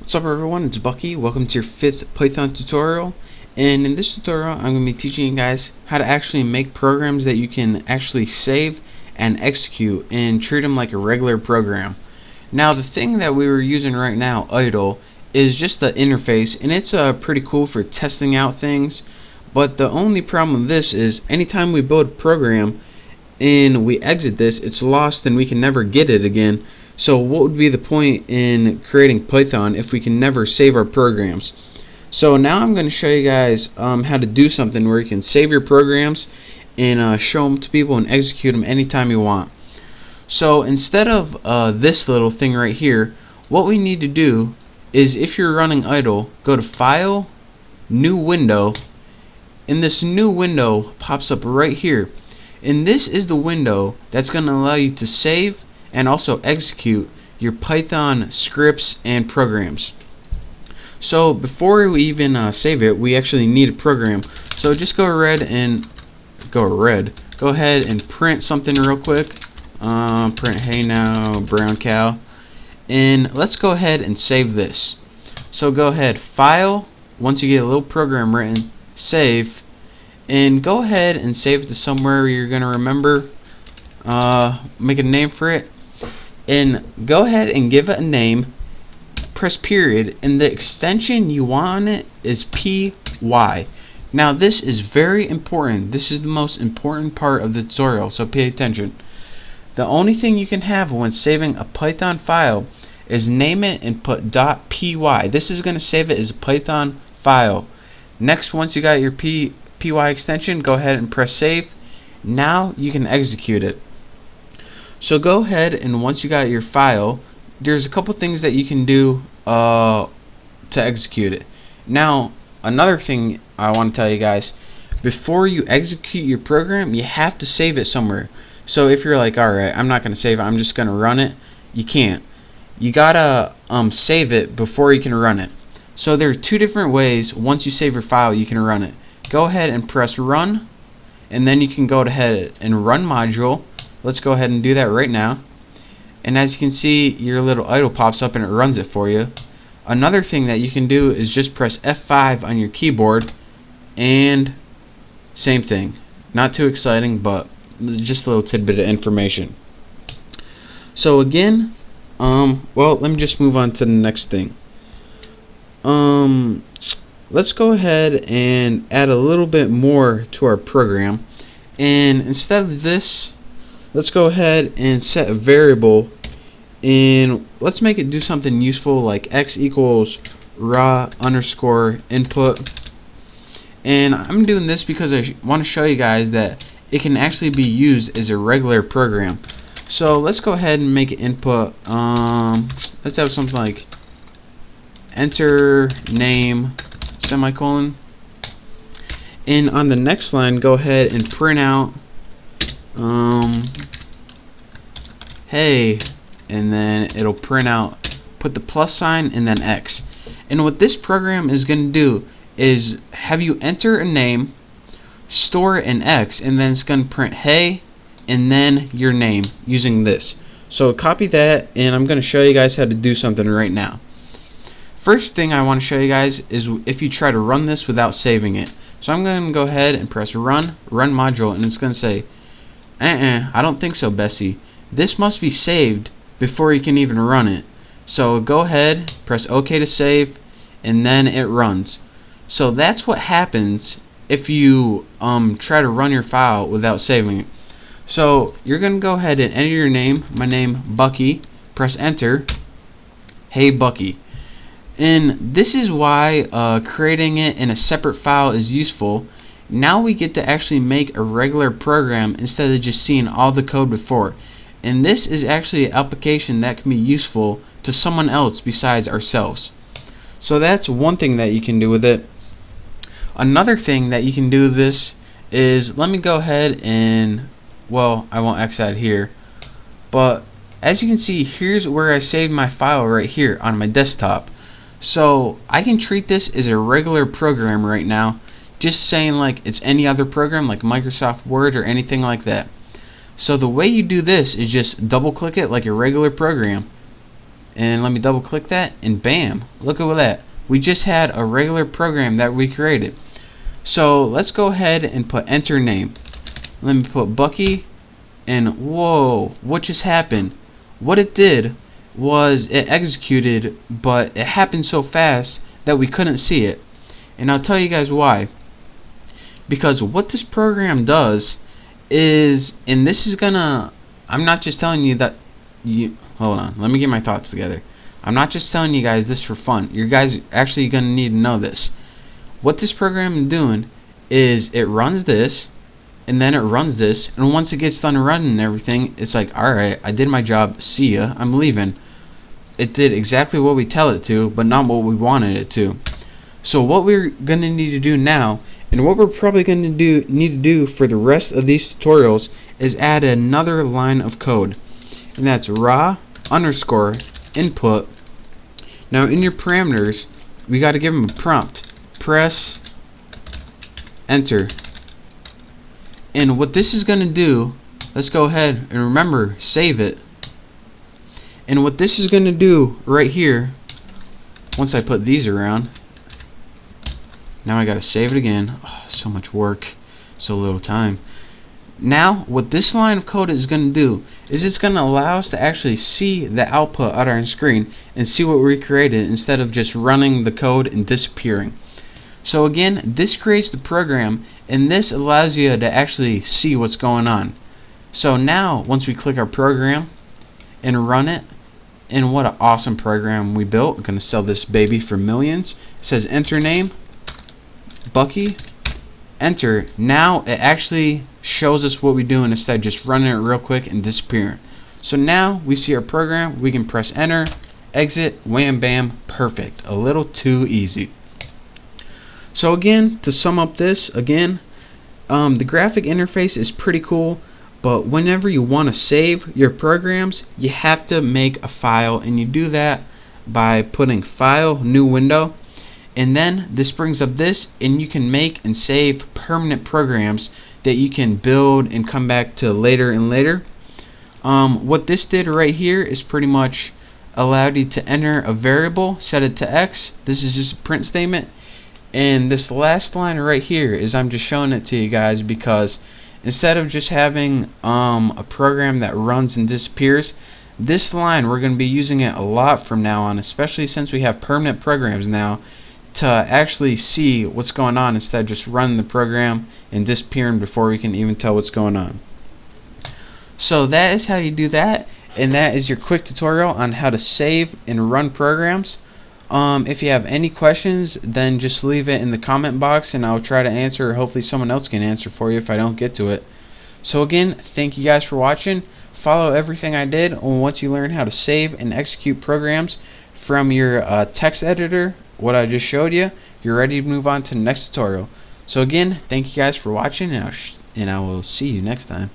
What's up everyone, it's Bucky. Welcome to your 5th Python tutorial, and in this tutorial I'm going to be teaching you guys how to actually make programs that you can actually save and execute and treat them like a regular program. Now the thing that we were using right now, idle, is just the interface, and it's pretty cool for testing out things, but the only problem with this is anytime we build a program and we exit this, it's lost and we can never get it again. So what would be the point in creating Python if we can never save our programs? So now I'm going to show you guys how to do something where you can save your programs and show them to people and execute them anytime you want. So instead of this little thing right here, what we need to do is, if you're running idle, go to File, New Window, and this new window pops up right here. And this is the window that's going to allow you to save and also execute your Python scripts and programs. So before we even save it, we actually need a program. So just go ahead and print something real quick. Print hey now brown cow, and let's go ahead and save this. So go ahead, File, once you get a little program written, Save, and go ahead and save it to somewhere you're gonna remember. Make a name for it, and go ahead and give it a name. Press period, and the extension you want on it is py. Now this is very important. This is the most important part of the tutorial, so pay attention. The only thing you can have when saving a Python file is name it and put .py. This is going to save it as a Python file. Next, once you got your py extension, go ahead and press save. Now you can execute it. So go ahead, and once you got your file, there's a couple things that you can do to execute it. Now another thing I want to tell you guys, before you execute your program, you have to save it somewhere. So if you're like, alright, I'm not going to save it, I'm just going to run it, you can't. You gotta save it before you can run it. So there are two different ways. Once you save your file, you can run it. Go ahead and press run, and then you can go ahead and run module. Let's go ahead and do that right now. And as you can see, your little idle pops up and it runs it for you. Another thing that you can do is just press F5 on your keyboard, and same thing. Not too exciting, but just a little tidbit of information. So again, well, let me just move on to the next thing. Let's go ahead and add a little bit more to our program, and instead of this, let's go ahead and set a variable, and let's make it do something useful like x equals raw underscore input. And I'm doing this because I want to show you guys that it can actually be used as a regular program. So let's go ahead and make it input. Let's have something like enter name semicolon, and on the next line go ahead and print out hey, and then it'll print out, put the plus sign and then X. And what this program is going to do is have you enter a name, store an X, and then it's going to print hey and then your name using this. So copy that, and I'm going to show you guys how to do something right now. First thing I want to show you guys is if you try to run this without saving it. So I'm going to go ahead and press run module, and it's going to say I don't think so, Bessie. This must be saved before you can even run it. So go ahead, press OK to save, and then it runs. So that's what happens if you try to run your file without saving it. So you're going to go ahead and enter your name, my name Bucky, press enter, hey Bucky. And this is why creating it in a separate file is useful. Now we get to actually make a regular program instead of just seeing all the code before. And this is actually an application that can be useful to someone else besides ourselves. So that's one thing that you can do with it. Another thing that you can do with this is, let me go ahead and, well, I won't X out here, but as you can see, here's where I saved my file right here on my desktop. So I can treat this as a regular program right now, just saying like it's any other program like Microsoft Word or anything like that. So the way you do this is just double click it like a regular program, And let me double click that, and bam, look at that. We just had a regular program that we created. So let's go ahead and put enter name. Let me put Bucky, and whoa, what just happened? What it did was it executed, but it happened so fast that we couldn't see it. And I'll tell you guys why. Because what this program does is, and this is gonna, I'm not just telling you that you, hold on, let me get my thoughts together. I'm not just telling you guys this for fun. You guys actually gonna need to know this. What this program is doing is it runs this, and then it runs this, and once it gets done running and everything, it's like, alright, I did my job, see ya, I'm leaving. It did exactly what we tell it to, but not what we wanted it to. So what we're gonna need to do now, and what we're probably gonna need to do for the rest of these tutorials, is add another line of code, and that's raw underscore input. Now in your parameters, we got to give them a prompt. Press enter. And what this is going to do, let's go ahead and remember, save it. And what this is going to do right here, once I put these around, now I got to save it again. Oh, so much work, so little time. Now what this line of code is going to do is it's going to allow us to actually see the output on our screen and see what we created instead of just running the code and disappearing. So again, this creates the program, and this allows you to actually see what's going on. So now once we click our program and run it, and what an awesome program we built. We're going to sell this baby for millions. It says enter name, Bucky, enter. Now it actually shows us what we're doing instead of just running it real quick and disappearing. So now we see our program, we can press enter, exit, wham bam, perfect. A little too easy. So again, to sum up this, again, the graphic interface is pretty cool, but whenever you want to save your programs, you have to make a file, and you do that by putting file, new window, and then this brings up this, and you can make and save permanent programs that you can build and come back to later and later. What this did right here is pretty much allowed you to enter a variable, set it to X. This is just a print statement, and this last line right here is, I'm just showing it to you guys because instead of just having a program that runs and disappears, this line we're going to be using it a lot from now on, especially since we have permanent programs now, to actually see what's going on instead of just running the program and disappearing before we can even tell what's going on. So that is how you do that, and that is your quick tutorial on how to save and run programs. If you have any questions, then just leave it in the comment box and I'll try to answer, or hopefully someone else can answer for you if I don't get to it. So again, thank you guys for watching. Follow everything I did, and once you learn how to save and execute programs from your text editor, what I just showed you, you're ready to move on to the next tutorial. So again, thank you guys for watching, and I will see you next time.